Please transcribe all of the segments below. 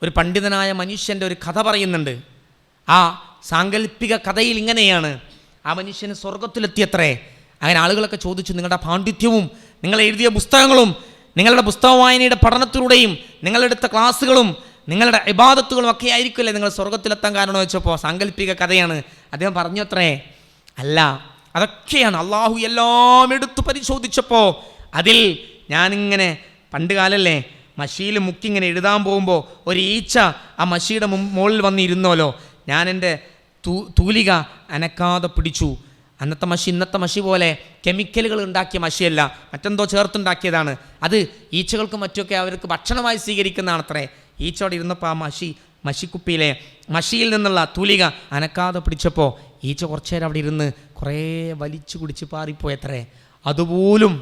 ഒരു പണ്ഡിതനായ മനുഷ്യൻ്റെ ഒരു കഥ പറയുന്നുണ്ട്. ആ സാങ്കല്പിക കഥയിൽ ഇങ്ങനെയാണ്: ആ മനുഷ്യന് സ്വർഗത്തിലെത്തിയത്രേ. അങ്ങനെ ആളുകളൊക്കെ ചോദിച്ചു, നിങ്ങളുടെ പാണ്ഡിത്യവും നിങ്ങൾ എഴുതിയ പുസ്തകങ്ങളും നിങ്ങളുടെ പുസ്തക വായനയുടെ പഠനത്തിലൂടെയും നിങ്ങളെടുത്ത ക്ലാസ്സുകളും നിങ്ങളുടെ ഇബാദത്തുകളും ഒക്കെ ആയിരിക്കുമല്ലേ നിങ്ങൾ സ്വർഗത്തിലെത്താൻ കാരണം വെച്ചപ്പോൾ സാങ്കല്പിക കഥയാണ്. അദ്ദേഹം പറഞ്ഞു അത്രേ, അല്ല, അതൊക്കെയാണ്. അള്ളാഹു എല്ലാം എടുത്തു പരിശോധിച്ചപ്പോൾ അതിൽ ഞാനിങ്ങനെ പണ്ട് കാലല്ലേ മഷിയിൽ മുക്കിങ്ങനെ എഴുതാൻ പോകുമ്പോൾ ഒരു ഈച്ച ആ മഷിയുടെ മുകളിൽ വന്നിരുന്നോലോ, ഞാൻ എൻ്റെ തൂലിക അനക്കാതെ പിടിച്ചു. അന്നത്തെ മഷി ഇന്നത്തെ മഷി പോലെ കെമിക്കലുകൾ ഉണ്ടാക്കിയ മഷിയല്ല, മറ്റെന്തോ ചേർത്തുണ്ടാക്കിയതാണ്. അത് ഈച്ചകൾക്കും മറ്റുമൊക്കെ അവർക്ക് ഭക്ഷണമായി സ്വീകരിക്കുന്നതാണ് അത്രേ. ഈച്ചയോടെ ഇരുന്നപ്പോൾ ആ മഷിക്കുപ്പിയിലെ മഷിയിൽ നിന്നുള്ള തൂലിക അനക്കാതെ പിടിച്ചപ്പോൾ ഈച്ച കുറച്ചു നേരം അവിടെ ഇരുന്ന് കുറേ വലിച്ചു കുടിച്ച് പാറിപ്പോയത്രേ. അതുപോലും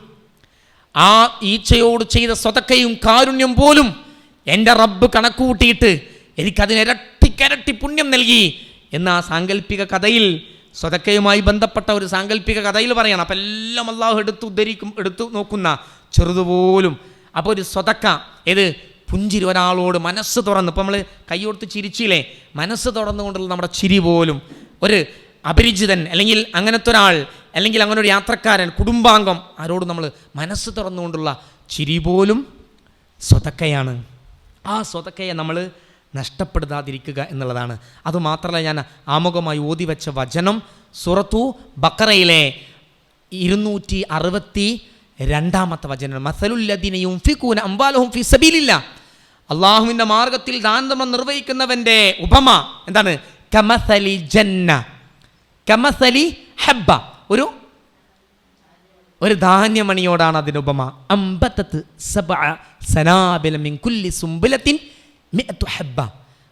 ആ ഈച്ചയോട് ചെയ്ത സ്വതക്കയും കാരുണ്യം പോലും എൻ്റെ റബ്ബ് കണക്ക് കൂട്ടിയിട്ട് എനിക്കതിനിരട്ടിക്കരട്ടി പുണ്യം നൽകി എന്ന് ആ സാങ്കല്പിക കഥയിൽ, സ്വതക്കയുമായി ബന്ധപ്പെട്ട ഒരു സാങ്കല്പിക കഥയിൽ പറയണം. അപ്പം എല്ലാം അള്ളാഹു എടുത്തു നോക്കുന്ന ചെറുതുപോലും. അപ്പോൾ ഒരു സ്വതക്ക ഏത് പുഞ്ചിരി, ഒരാളോട് മനസ്സ് തുറന്ന്, ഇപ്പം നമ്മൾ കൈയോടുത്ത് ചിരിച്ചില്ലേ, മനസ്സ് തുറന്നുകൊണ്ടുള്ള നമ്മുടെ ചിരി പോലും ഒരു അപരിചിതൻ അല്ലെങ്കിൽ അങ്ങനത്തെ ഒരാൾ അല്ലെങ്കിൽ അങ്ങനെ ഒരു യാത്രക്കാരൻ, കുടുംബാംഗം, ആരോട് നമ്മൾ മനസ്സ് തുറന്നുകൊണ്ടുള്ള ചിരി പോലും സ്വതക്കയാണ്. ആ സ്വതക്കയെ നമ്മൾ നഷ്ടപ്പെടുത്താതിരിക്കുക എന്നുള്ളതാണ്. അതുമാത്രമല്ല, ഞാൻ ആമുഖമായി ഓതി വെച്ച വചനം സൂറത്തു ബഖറയിലെ 262 വചനം. മസലുല്ലദീന യുൻഫിഖൂന അംവാലഹും ഫീ സബീലില്ലാഹ്, അള്ളാഹുവിൻ്റെ മാർഗത്തിൽ ദാനം നിർവഹിക്കുന്നവൻ്റെ ഉപമ എന്താണ്? കമസലി ജന്ന, കമസലി ഹബ്ബ, ഒരു ധാന്യമണിയോടാണ് അതിൻ്റെ ഉപമ. അംബതത് സബഅ സനാബില മിൻ കുല്ലി സുംബുലത്തിൻ മിഅതു ഹബ്ബ.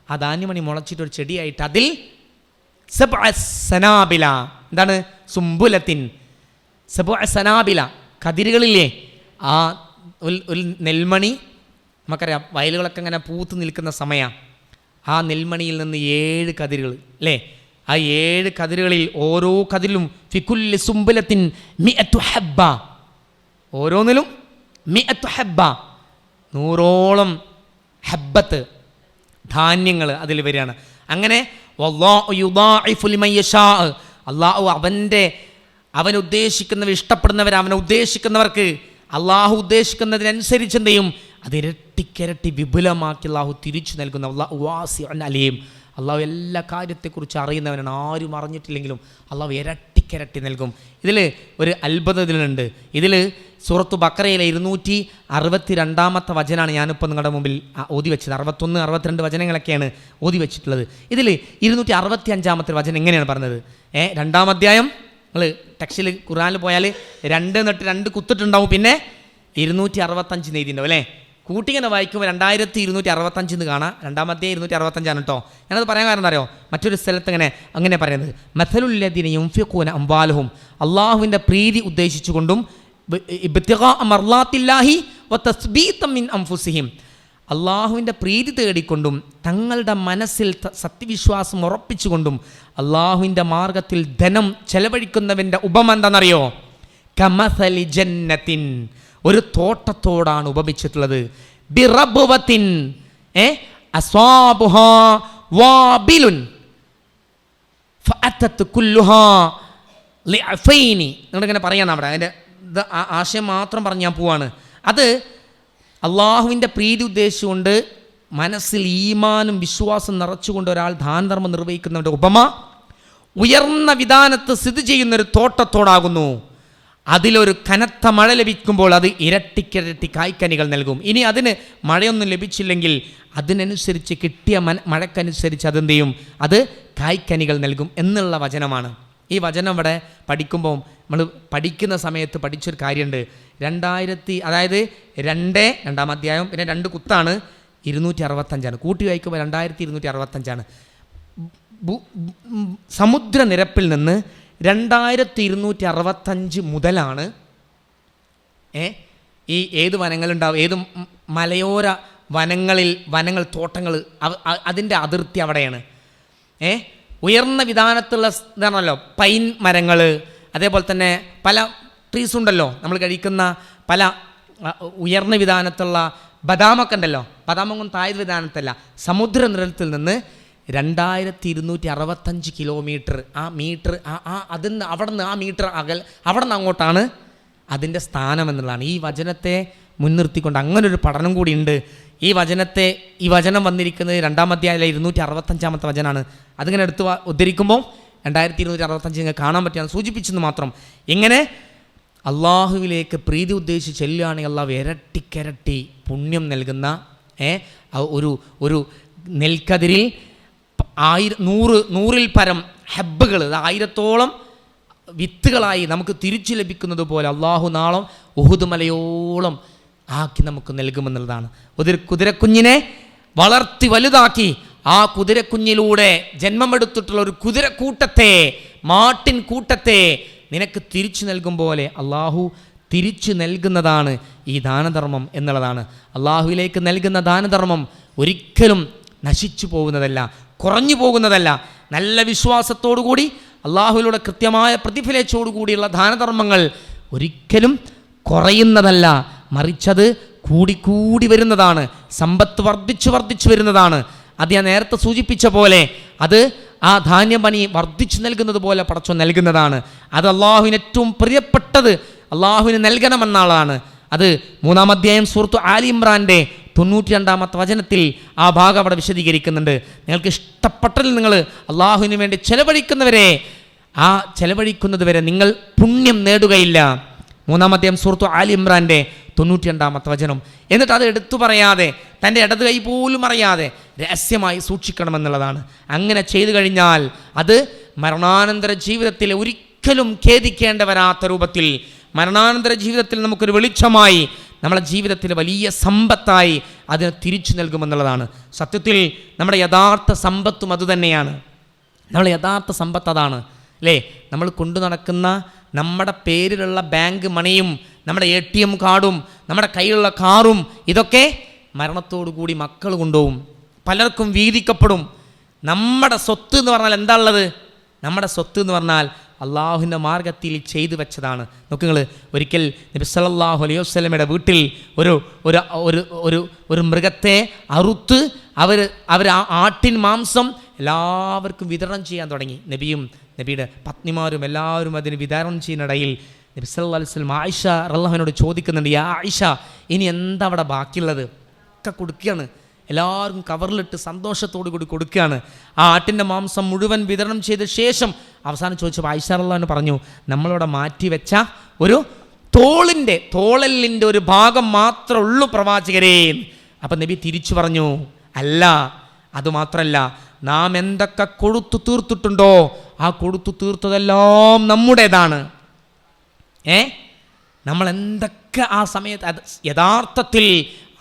ആ ധാന്യമണി മുളച്ചിട്ടൊരു ചെടിയായിട്ട് അതിൽ സബഅ സനാബില, എന്താണ്? സുംബുലത്തിൻ സബഅ സനാബില, കതിരുകളില്ലേ? ആ ഒരു നെൽമണി നമുക്കറിയാം, വയലുകളൊക്കെ ഇങ്ങനെ പൂത്ത് നിൽക്കുന്ന സമയമാണ്. ആ നെൽമണിയിൽ നിന്ന് 7 കതിരുകൾ അല്ലേ? ആ 7 കതിരുകളിൽ ഓരോ കതിരിലും ഫികുല്ലി സുംബുലത്തിൻ മിഅതു ഹബ്ബ, ഓരോന്നിലും മിഅതു ഹബ്ബ, 100ഓളം ഹബ്ബത്ത് ധാന്യങ്ങൾ അതിൽ വരികയാണ്. അങ്ങനെ വല്ലാഹു യുദാഇഫു ലിമൻ യശാ, അള്ളാഹു അവൻ ഉദ്ദേശിക്കുന്നവർ, ഇഷ്ടപ്പെടുന്നവർ, അവനെ ഉദ്ദേശിക്കുന്നവർക്ക് അള്ളാഹു ഉദ്ദേശിക്കുന്നതിനനുസരിച്ച് എന്ത് ചെയ്യും? അത് ഇരട്ടിക്കിരട്ടി വിപുലമാക്കി അള്ളാഹു തിരിച്ചു നൽകുന്ന അള്ളാഹു വാസിഉൻ അലീം. അള്ളാഹു എല്ലാ കാര്യത്തെക്കുറിച്ച് അറിയുന്നവനാണ്. ആരും അറിഞ്ഞിട്ടില്ലെങ്കിലും അള്ളാഹു ഇരട്ടിക്കിരട്ടി നൽകും. ഇതിൽ ഒരു അത്ഭുതം ഇതിലുണ്ട്. ഇതിൽ സൂറത്തു ബഖറയിലെ 262 വചനമാണ് ഞാനിപ്പോൾ നിങ്ങളുടെ മുമ്പിൽ ഓതി വെച്ചത്. 61, 62 വചനങ്ങളൊക്കെയാണ് ഓതി വെച്ചിട്ടുള്ളത്. ഇതിൽ 265 വചനം എങ്ങനെയാണ് പറഞ്ഞത്? 2-ാം അധ്യായം, നിങ്ങൾ ടെക്സ്റ്റിൽ ഖുർആനിൽ പോയാൽ 2 എന്നിട്ട് 2 കുത്തിട്ടുണ്ടാവും, പിന്നെ 265 എഴുതിയിട്ടുണ്ടാവും അല്ലേ? കൂട്ടിങ്ങനെ വായിക്കുമ്പോൾ 2265 എന്ന് കാണാം. 2-ാം അധ്യായം 265 കേട്ടോ. ഞാനത് പറയാൻ കാരണം എന്താ അറിയോ? മറ്റൊരു സ്ഥലത്ത് അങ്ങനെ പറയുന്നത്, മസലുല്ലദീന യുൻഫിഖൂന അംവാലഹും, അള്ളാഹുവിൻ്റെ പ്രീതി ഉദ്ദേശിച്ചുകൊണ്ടും ഇബ്തിഗാഅ മർളാത്തില്ലാഹി വതസ്ബീതൻ മിൻ അൻഫുസിഹിം, അള്ളാഹുവിൻ്റെ പ്രീതി തേടിക്കൊണ്ടും തങ്ങളുടെ മനസ്സിൽ സത്യവിശ്വാസം ഉറപ്പിച്ചുകൊണ്ടും അള്ളാഹുവിൻ്റെ മാർഗത്തിൽ ധനം ചെലവഴിക്കുന്നവൻ്റെ ഉപമ എന്താണെന്നറിയോ? കമസലി ജന്നത്തിൻ, ഒരു തോട്ടത്തോടാണ് ഉപമിച്ചിട്ടുള്ളത്. ബിറബ്വത്തിൻ അസ്വാബുഹാ വാബിലുൻ ഫഅതത് കുല്ലുഹാ ലിഅഫൈനി. നിങ്ങളിങ്ങനെ പറയണം, അവിടെ അതിൻ്റെ ആശയം മാത്രം പറഞ്ഞ് ഞാൻ പോവാണ്. അത് അള്ളാഹുവിൻ്റെ പ്രീതി ഉദ്ദേശിച്ചുകൊണ്ട് മനസ്സിൽ ഈമാനും വിശ്വാസം നിറച്ചുകൊണ്ട് ഒരാൾ ദാനധർമ്മം നിർവഹിക്കുന്നവൻ്റെ ഉപമ ഉയർന്ന വിധാനത്ത് സ്ഥിതി ചെയ്യുന്നൊരു തോട്ടത്തോടാകുന്നു. അതിലൊരു കനത്ത മഴ ലഭിക്കുമ്പോൾ അത് ഇരട്ടിക്കിരട്ടി കായ്ക്കനികൾ നൽകും. ഇനി അതിന് മഴയൊന്നും ലഭിച്ചില്ലെങ്കിൽ അതിനനുസരിച്ച് കിട്ടിയ മഴക്കനുസരിച്ച് അതെന്ത് ചെയ്യും? അത് കായ്ക്കനികൾ നൽകും എന്നുള്ള വചനമാണ്. ഈ വചനം ഇവിടെ പഠിക്കുമ്പോൾ നമ്മൾ പഠിക്കുന്ന സമയത്ത് പഠിച്ചൊരു കാര്യമുണ്ട്. 2,000 അധ്യായം പിന്നെ 2 കുത്താണ് 265, കൂട്ടി വായിക്കുമ്പോൾ 2265. സമുദ്രനിരപ്പിൽ നിന്ന് 2265 മുതലാണ് ഈ ഏത് വനങ്ങളുണ്ടാവും, ഏത് മലയോര വനങ്ങൾ തോട്ടങ്ങൾ, അതിൻ്റെ അതിർത്തി അവിടെയാണ്. ഉയർന്ന വിധാനത്തുള്ള ഇതാണല്ലോ പൈൻ മരങ്ങൾ, അതേപോലെ തന്നെ പല ട്രീസ് ഉണ്ടല്ലോ, നമ്മൾ കഴിക്കുന്ന പല ഉയർന്ന വിധാനത്തുള്ള ബദാമൊക്കെ ഉണ്ടല്ലോ, പതാമംകുന്ന് താഴ് വിധാനത്തല്ല, സമുദ്രനിരത്തിൽ നിന്ന് 2265 കിലോമീറ്റർ. ആ മീറ്റർ അതിന്ന് അവിടെ നിന്ന് ആ മീറ്റർ അവിടെ നിന്ന് അങ്ങോട്ടാണ് അതിൻ്റെ സ്ഥാനം എന്നുള്ളതാണ്. ഈ വചനത്തെ മുൻനിർത്തിക്കൊണ്ട് അങ്ങനൊരു പഠനം കൂടി ഉണ്ട്. ഈ വചനം വന്നിരിക്കുന്നത് 2-ാം അധ്യായത്തിലെ 265-ാമത്തെ വചനമാണ്. അതിങ്ങനെ എടുത്ത് ഉദ്ധരിക്കുമ്പോൾ 2265 ഇങ്ങനെ കാണാൻ പറ്റിയാണ് സൂചിപ്പിച്ചെന്ന് മാത്രം. എങ്ങനെ അള്ളാഹുവിലേക്ക് പ്രീതി ഉദ്ദേശിച്ച് ചെല്ലുകയാണെങ്കിൽ അള്ളാഹു ഇരട്ടിക്കിരട്ടി പുണ്യം നൽകുന്ന ഒരു നെൽക്കതിരിൽ 100-ൽ പരം ഹബ്ബുകൾ, 1000-ഓളം വിത്തുകളായി നമുക്ക് തിരിച്ചു ലഭിക്കുന്നത് പോലെ അള്ളാഹു നാളം ഉഹുദ് മലയോളം ആക്കി നമുക്ക് നൽകുമെന്നുള്ളതാണ്. ഒരു കുതിരക്കുഞ്ഞിനെ വളർത്തി വലുതാക്കി ആ കുതിരക്കുഞ്ഞിലൂടെ ജന്മമെടുത്തിട്ടുള്ള ഒരു കുതിരക്കൂട്ടത്തെ, മാട്ടിൻ കൂട്ടത്തെ നിനക്ക് തിരിച്ചു നൽകും പോലെ അള്ളാഹു തിരിച്ചു നൽകുന്നതാണ് ഈ ദാനധർമ്മം എന്നുള്ളതാണ്. അള്ളാഹുവിലേക്ക് നൽകുന്ന ദാനധർമ്മം ഒരിക്കലും നശിച്ചു പോകുന്നതല്ല, കുറഞ്ഞു പോകുന്നതല്ല. നല്ല വിശ്വാസത്തോടുകൂടി അള്ളാഹുവിലൂടെ കൃത്യമായ പ്രതിഫലിച്ചോടുകൂടിയുള്ള ദാനധർമ്മങ്ങൾ ഒരിക്കലും കുറയുന്നതല്ല, മറിച്ചത് കൂടിക്കൂടി വരുന്നതാണ്. സമ്പത്ത് വർദ്ധിച്ചു വരുന്നതാണ്. അത് ഞാൻ നേരത്തെ സൂചിപ്പിച്ച പോലെ അത് ആ ധാന്യമണി വർദ്ധിച്ചു നൽകുന്നത് പോലെ പടച്ചോൻ നൽകുന്നതാണ്. അത് അള്ളാഹുവിന് ഏറ്റവും പ്രിയപ്പെട്ടത് അള്ളാഹുവിന് നൽകണമെന്നാളാണ്. അത് 3-ാം അധ്യായം സൂറത്ത് ആലി ഇമ്രാൻ്റെ 92-ാമത്തെ വചനത്തിൽ ആ ഭാഗം അവിടെ വിശദീകരിക്കുന്നുണ്ട്. നിങ്ങൾക്ക് ഇഷ്ടപ്പെട്ടതിൽ നിങ്ങൾ അള്ളാഹുവിന് വേണ്ടി ചെലവഴിക്കുന്നത് വരെ നിങ്ങൾ പുണ്യം നേടുകയില്ല. 3-ാം അധ്യായം സൂറത്ത് ആലി ഇമ്രാൻ്റെ 92-ാമത്തെ വചനം. എന്നിട്ട് അത് എടുത്തു പറയാതെ, തൻ്റെ ഇടത് കൈ പോലും അറിയാതെ രഹസ്യമായി സൂക്ഷിക്കണമെന്നുള്ളതാണ്. അങ്ങനെ ചെയ്തു കഴിഞ്ഞാൽ അത് മരണാനന്തര ജീവിതത്തിൽ ഒരിക്കലും ഖേദിക്കേണ്ട വരാത്ത രൂപത്തിൽ, മരണാനന്തര ജീവിതത്തിൽ നമുക്കൊരു വെളിച്ചമായി, നമ്മളെ ജീവിതത്തിൽ വലിയ സമ്പത്തായി അതിനെ തിരിച്ചു നൽകുമെന്നുള്ളതാണ്. സത്യത്തിൽ നമ്മുടെ യഥാർത്ഥ സമ്പത്തും അതുതന്നെയാണ്. നമ്മളെ യഥാർത്ഥ സമ്പത്ത് അതാണ് അല്ലേ? നമ്മൾ കൊണ്ടു നടക്കുന്ന നമ്മുടെ പേരിലുള്ള ബാങ്ക് മണിയും നമ്മുടെ ATM കാർഡും നമ്മുടെ കയ്യിലുള്ള കാറും ഇതൊക്കെ മരണത്തോടു കൂടി മക്കൾ കൊണ്ടുപോകും, പലർക്കും വീതിക്കപ്പെടും. നമ്മുടെ സ്വത്ത് എന്ന് പറഞ്ഞാൽ എന്താ ഉള്ളത്? നമ്മുടെ സ്വത്ത് എന്ന് പറഞ്ഞാൽ അള്ളാഹുവിൻ്റെ മാർഗത്തിൽ ചെയ്തു വെച്ചതാണ്. നോക്ക് നിങ്ങൾ, ഒരിക്കൽ നബി സല്ലല്ലാഹു അലൈഹി വസല്ലമയുടെ വീട്ടിൽ ഒരു മൃഗത്തെ അറുത്ത് അവർ ആ ആട്ടിൻ മാംസം എല്ലാവർക്കും വിതരണം ചെയ്യാൻ തുടങ്ങി. നബിയും നബിയുടെ പത്നിമാരും എല്ലാവരും അതിന് വിതരണം ചെയ്യുന്നിടയിൽ നബി സല്ലല്ലാഹു അലൈഹി വസല്ലം ആയിഷ റളിയല്ലാഹു ചോദിക്കുന്നുണ്ട്, യാ ആയിഷ, ഇനി എന്താ അവിടെ ബാക്കിയുള്ളത്? ഒക്കെ കൊടുക്കുകയാണ്, എല്ലാവർക്കും കവറിലിട്ട് സന്തോഷത്തോടു കൂടി കൊടുക്കുകയാണ്. ആ ആട്ടിൻ്റെ മാംസം മുഴുവൻ വിതരണം ചെയ്ത ശേഷം അവസാനം ചോദിച്ചപ്പോൾ ആയിഷ റളിയല്ലാഹു പറഞ്ഞു, നമ്മളിവിടെ മാറ്റിവെച്ച ഒരു തോളലിൻ്റെ ഒരു ഭാഗം മാത്രമേ ഉള്ളൂ പ്രവാചകരേ. അപ്പം നബി തിരിച്ചു പറഞ്ഞു, അല്ല, അതുമാത്രമല്ല, നാം എന്തൊക്കെ കൊടുത്തു തീർത്തിട്ടുണ്ടോ ആ കൊടുത്തു തീർത്തതെല്ലാം നമ്മുടേതാണ്. നമ്മൾ എന്തൊക്കെ ആ സമയത്ത് അത് യഥാർത്ഥത്തിൽ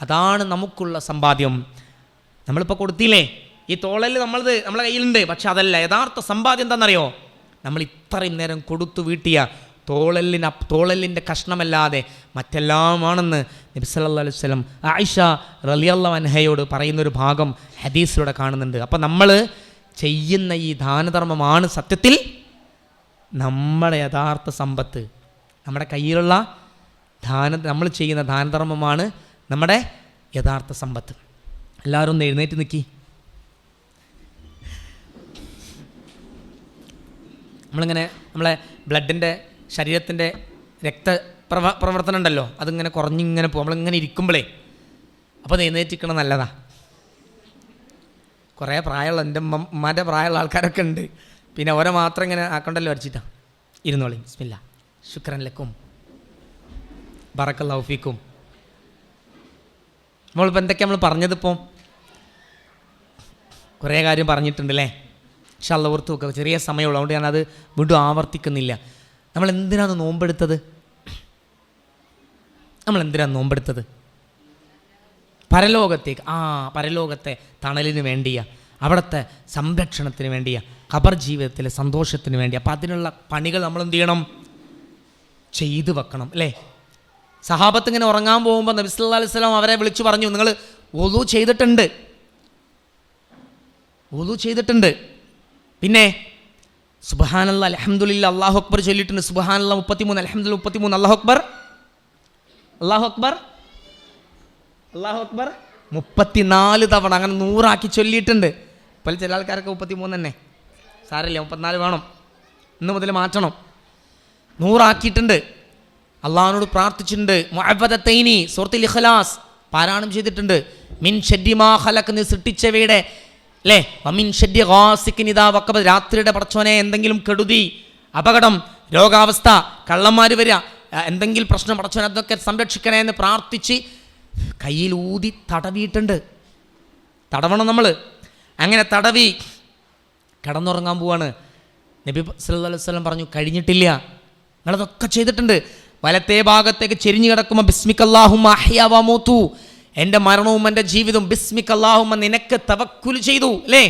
അതാണ് നമുക്കുള്ള സമ്പാദ്യം. നമ്മളിപ്പോൾ കൊടുത്തില്ലേ, ഈ തോളൽ നമ്മളെ കയ്യിലുണ്ട്, പക്ഷെ അതല്ല യഥാർത്ഥ സമ്പാദ്യം. എന്താണെന്നറിയോ? നമ്മൾ ഇത്രയും നേരം കൊടുത്തു വീട്ടിയ തോളലിൻ്റെ കഷ്ണമല്ലാതെ മറ്റെല്ലാമാണെന്ന് നബി സല്ലല്ലാഹു അലൈഹി വസല്ലം ആയിഷ റളിയല്ലാഹു അൻഹയോട് പറയുന്നൊരു ഭാഗം ഹദീസിലൂടെ കാണുന്നുണ്ട്. അപ്പം നമ്മൾ ചെയ്യുന്ന ഈ ദാനധർമ്മമാണ് സത്യത്തിൽ നമ്മുടെ യഥാർത്ഥ സമ്പത്ത്. നമ്മുടെ കയ്യിലുള്ള നമ്മൾ ചെയ്യുന്ന ദാനധർമ്മമാണ് നമ്മുടെ യഥാർത്ഥ സമ്പത്ത്. എല്ലാവരും ഒന്ന് എഴുന്നേറ്റ് നിൽക്കി. നമ്മളിങ്ങനെ നമ്മളെ ബ്ലഡിൻ്റെ ശരീരത്തിൻ്റെ പ്രവർത്തനം ഉണ്ടല്ലോ, അതിങ്ങനെ കുറഞ്ഞിങ്ങനെ പോകും. നമ്മളിങ്ങനെ ഇരിക്കുമ്പോഴേ അപ്പോൾ അത് എഴുന്നേറ്റിക്കണം, നല്ലതാ. കുറേ പ്രായമുള്ള എൻ്റെ ഉമ്മാൻ്റെ പ്രായമുള്ള ആൾക്കാരൊക്കെ ഉണ്ട്, പിന്നെ ഓരോ മാത്രം ഇങ്ങനെ ആക്കണ്ടല്ലോ അടിച്ചിട്ടാ. ഇരുന്നോളി. ബിസ്മില്ലാ. ശുക്രൻ ലക്കും, ബറക്കല്ലാഹു ഫീക്കും. നമ്മളിപ്പോൾ എന്തൊക്കെയാണ് നമ്മൾ പറഞ്ഞതിപ്പോൾ? കുറേ കാര്യം പറഞ്ഞിട്ടുണ്ടല്ലേ. ഇൻഷാ അല്ലാഹ് ഓർത്ത് വെക്കുക, ചെറിയ സമയമുള്ളൂ, അതുകൊണ്ട് ഞാനത് വീണ്ടും ആവർത്തിക്കുന്നില്ല. നമ്മൾ എന്തിനാണ് നോമ്പെടുത്തത്? പരലോകത്തെ തണലിന് വേണ്ടിയാ, അവിടുത്തെ സംരക്ഷണത്തിന് വേണ്ടിയാ, ഖബർ ജീവിതത്തിലെ സന്തോഷത്തിന് വേണ്ടി. അപ്പം അതിനുള്ള പണികൾ നമ്മൾ എന്ത് ചെയ്യണം? ചെയ്തു വെക്കണം അല്ലേ? സഹാബത്ത് ഇങ്ങനെ ഉറങ്ങാൻ പോകുമ്പോൾ നബി സല്ലല്ലാഹു അലൈഹി വസല്ലം അവരെ വിളിച്ചു പറഞ്ഞു, നിങ്ങൾ വുളു ചെയ്തിട്ടുണ്ട്, പിന്നെ സുബ്ഹാനല്ലാഹ് അൽഹംദുലില്ലാഹ് അല്ലാഹു അക്ബർ ചൊല്ലിയിട്ടുണ്ട്. സുബ്ഹാനല്ലാഹ് 33, അൽഹംദുലില്ലാഹ് 33, അല്ലാഹു അക്ബർ 34 തവണ അങ്ങനെ 100 ചൊല്ലിയിട്ടുണ്ട്. ഇപ്പോൾ ചില ആൾക്കാരൊക്കെ 33 തന്നെ, സാരമില്ല 34 വേണം, ഇന്ന് മുതൽ മാറ്റണം. 100 അള്ളാഹുവിനോട് പ്രാർത്ഥിച്ചിട്ടുണ്ട്. മുഅവ്വദത്തൈനി സൂറത്തുൽ ഇഖ്ലാസ് പാരായണം ചെയ്തിട്ടുണ്ട്. മിൻ ശർരി മാ ഖലഖ്, നീ സൃഷ്ടിച്ചവയുടെ അല്ലേ, വമിൻ ശർരി ഗാസിഖിൻ ഇദാ വഖബ, രാത്രിയുടെ പടച്ചോനെ എന്തെങ്കിലും കെടുതി, അപകടം, രോഗാവസ്ഥ, കള്ളന്മാർ വരിക, എന്തെങ്കിലും പ്രശ്നം പടച്ചോനെ അതൊക്കെ സംരക്ഷിക്കണേ എന്ന് പ്രാർത്ഥിച്ച് കയ്യിൽ ഊതി തടവിയിട്ടുണ്ട്. തടവണം നമ്മൾ. അങ്ങനെ തടവി കിടന്നുറങ്ങാൻ പോവാണ്. നബി സല്ലല്ലാഹു അലൈഹി വസല്ലം പറഞ്ഞു, കഴിഞ്ഞിട്ടില്ല, നിങ്ങളതൊക്കെ ചെയ്തിട്ടുണ്ട്. വലത്തേ ഭാഗത്തേക്ക് ചെരിഞ്ഞു കിടക്കുമ്പോൾ ബിസ്മിക്കല്ലാഹുമ്മ അഹ്യാ വഅമൂതു, എൻ്റെ മരണവും എൻ്റെ ജീവിതവും ബിസ്മിക്കല്ലാഹുമ്മ നിനക്ക് തവക്കുൽ ചെയ്തു അല്ലേ.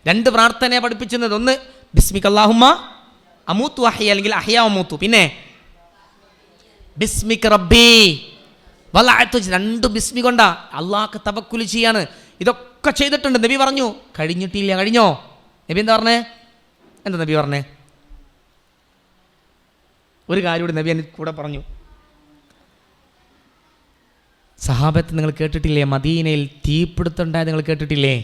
2 പ്രാർത്ഥനയെ പഠിപ്പിച്ചത്. ഒന്ന് ബിസ്മിക്കല്ലാഹുമ്മ അമൂതു അഹ്യ, അല്ലെങ്കിൽ അഹ്യാ വഅമൂതു. പിന്നെ ബിസ്മിക റബ്ബി വലഅതു, 2 ബിസ്മി കൊണ്ടാ അള്ളാഹ്ക്ക് തവക്കുൽ ചെയ്യാണ്. ഇതൊക്കെ ചെയ്തിട്ടുണ്ട്. നബി പറഞ്ഞു കഴിഞ്ഞിട്ടില്ല. കഴിഞ്ഞോ? നബി എന്താ പറഞ്ഞേ? നബി പറഞ്ഞേ ഒരു കാര്യം കൂടി നബി എനിക്ക് കൂടെ പറഞ്ഞു. സഹാബത്ത് നിങ്ങൾ കേട്ടിട്ടില്ലേ, മദീനയിൽ തീപിടുത്തുണ്ടായത് നിങ്ങൾ കേട്ടിട്ടില്ലേ?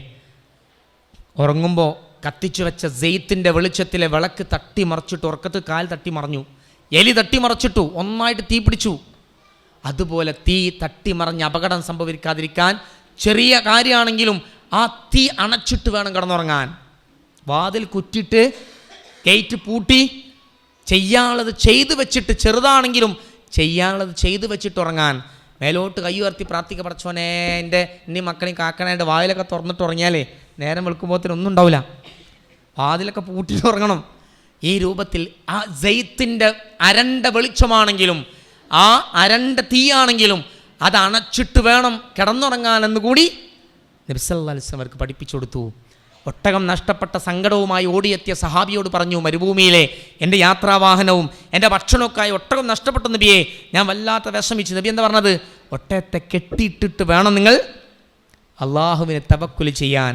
ഉറങ്ങുമ്പോൾ കത്തിച്ചു വെച്ച സെയ്ത്തിൻ്റെ വെളിച്ചത്തിലെ വിളക്ക് തട്ടിമറിച്ചിട്ട് ഉറക്കത്ത് കാൽ തട്ടിമറിഞ്ഞു, എലി തട്ടിമറിച്ചിട്ടു, ഒന്നായിട്ട് തീ പിടിച്ചു. അതുപോലെ തീ തട്ടിമറിഞ്ഞ് അപകടം സംഭവിക്കാതിരിക്കാൻ ചെറിയ കാര്യമാണെങ്കിലും ആ തീ അണച്ചിട്ട് വേണം കിടന്നുറങ്ങാൻ. വാതിൽ കുറ്റിട്ട് ഗേറ്റ് പൂട്ടി ചെയ്യാനുള്ളത് ചെയ്തു വെച്ചിട്ട്, ചെറുതാണെങ്കിലും ചെയ്യാനുള്ളത് ചെയ്തു വെച്ചിട്ട് ഉറങ്ങാൻ. മേലോട്ട് കൈ ഉയർത്തി പ്രാർത്ഥിക്ക, പടച്ചോനെ എൻ്റെ ഇനി മക്കളെയും കാക്കണേൻ്റെ വാതിലൊക്കെ തുറന്നിട്ട് ഉറങ്ങിയാലേ നേരം വെളുക്കുമ്പോഴത്തേനൊന്നും ഉണ്ടാവില്ല. വാതിലൊക്കെ പൂട്ടിയിട്ട് ഉറങ്ങണം. ഈ രൂപത്തിൽ ആ സെയ്ത്തിൻ്റെ അരണ്ട വെളിച്ചമാണെങ്കിലും ആ അരണ്ട തീയാണെങ്കിലും അത് അണച്ചിട്ട് വേണം കിടന്നുറങ്ങാനെന്ന് കൂടി നബി സല്ലല്ലാഹു അലൈഹി വസല്ലം അവർക്ക് പഠിപ്പിച്ചു കൊടുത്തു. ഒട്ടകം നഷ്ടപ്പെട്ട സങ്കടവുമായി ഓടിയെത്തിയ സഹാബിയോട് പറഞ്ഞു, മരുഭൂമിയിലെ എൻ്റെ യാത്രാവാഹനവും എൻ്റെ ഭക്ഷണമൊക്കെ ഒട്ടകം നഷ്ടപ്പെട്ട നബിയെ, ഞാൻ വല്ലാത്ത വിഷമിച്ചു. നബി എന്താ പറഞ്ഞത്? ഒട്ടകത്തെ കെട്ടിയിട്ടിട്ട് വേണം നിങ്ങൾ അള്ളാഹുവിനെ തവക്കുൽ ചെയ്യാൻ.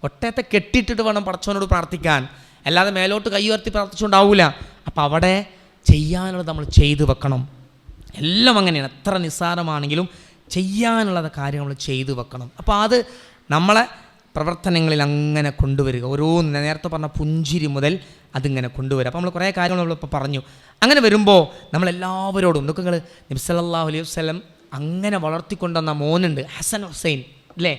ഒട്ടകത്തെ കെട്ടിയിട്ടിട്ട് വേണം പടച്ചവനോട് പ്രാർത്ഥിക്കാൻ, അല്ലാതെ മേലോട്ട് കൈ ഉയർത്തി പ്രാർത്ഥിച്ചുകൊണ്ടാവില്ല. അപ്പോൾ അവിടെ ചെയ്യാനുള്ളത് നമ്മൾ ചെയ്തു വെക്കണം. എല്ലാം അങ്ങനെയാണ്. എത്ര നിസ്സാരമാണെങ്കിലും ചെയ്യാനുള്ളത് കാര്യം നമ്മൾ ചെയ്തു വെക്കണം. അപ്പോൾ അത് നമ്മളെ പ്രവർത്തനങ്ങളിൽ അങ്ങനെ കൊണ്ടുവരിക. ഓരോന്ന് നേരത്തെ പറഞ്ഞ പുഞ്ചിരി മുതൽ അതിങ്ങനെ കൊണ്ടുവരിക. അപ്പോൾ നമ്മൾ കുറേ കാര്യങ്ങൾ നമ്മളിപ്പോൾ പറഞ്ഞു. അങ്ങനെ വരുമ്പോൾ നമ്മളെല്ലാവരോടും ഇതൊക്കെ നിങ്ങൾ നബി സല്ലല്ലാഹു അലൈഹി വസല്ലം അങ്ങനെ വളർത്തിക്കൊണ്ടുവന്ന മോനുണ്ട്, ഹസൻ ഹുസൈൻ അല്ലേ.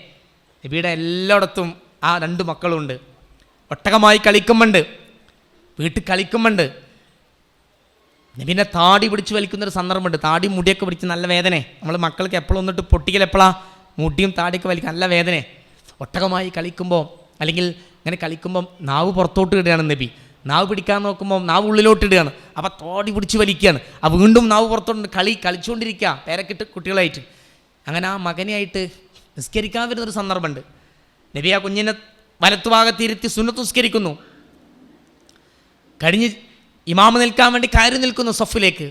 നബിയുടെ എല്ലായിടത്തും ആ 2 മക്കളുണ്ട്. ഒട്ടകമായി കളിക്കുമ്പോണ്ട്, വീട്ടിൽ കളിക്കുമ്പോണ്ട് നബിനെ താടി പിടിച്ച് വലിക്കുന്നൊരു സന്ദർഭമുണ്ട്. താടി മുടിയൊക്കെ പിടിച്ച് നല്ല വേദന. നമ്മൾ മക്കൾക്ക് എപ്പോഴും വന്നിട്ട് പൊട്ടിക്കൽ എപ്പോഴാണ്? മുടിയും താടിയൊക്കെ വലിക്കാൻ നല്ല വേദന. ഒട്ടകമായി കളിക്കുമ്പോൾ അല്ലെങ്കിൽ ഇങ്ങനെ കളിക്കുമ്പം നാവ് പുറത്തോട്ട് ഇടുകയാണ് നബി. നാവ് പിടിക്കാൻ നോക്കുമ്പോൾ നാവ് ഉള്ളിലോട്ട് ഇടുകയാണ്. അപ്പോൾ തോടി പിടിച്ച് വലിക്കുകയാണ്. അപ്പോൾ വീണ്ടും നാവ് പുറത്തോട്ട് കളിച്ചുകൊണ്ടിരിക്കുക പേരക്കിട്ട് കുട്ടികളായിട്ട്. അങ്ങനെ ആ മകനെയായിട്ട് നിസ്കരിക്കാൻ വരുന്നൊരു സന്ദർഭമുണ്ട്. നബി ആ കുഞ്ഞിനെ വലത്തുഭാഗത്തിരുത്തി സുന്നത്ത് നിസ്കരിക്കുന്നു. കഴിഞ്ഞ് ഇമാമ് നിൽക്കാൻ വേണ്ടി കയറി നിൽക്കുന്നു സഫിലേക്ക്.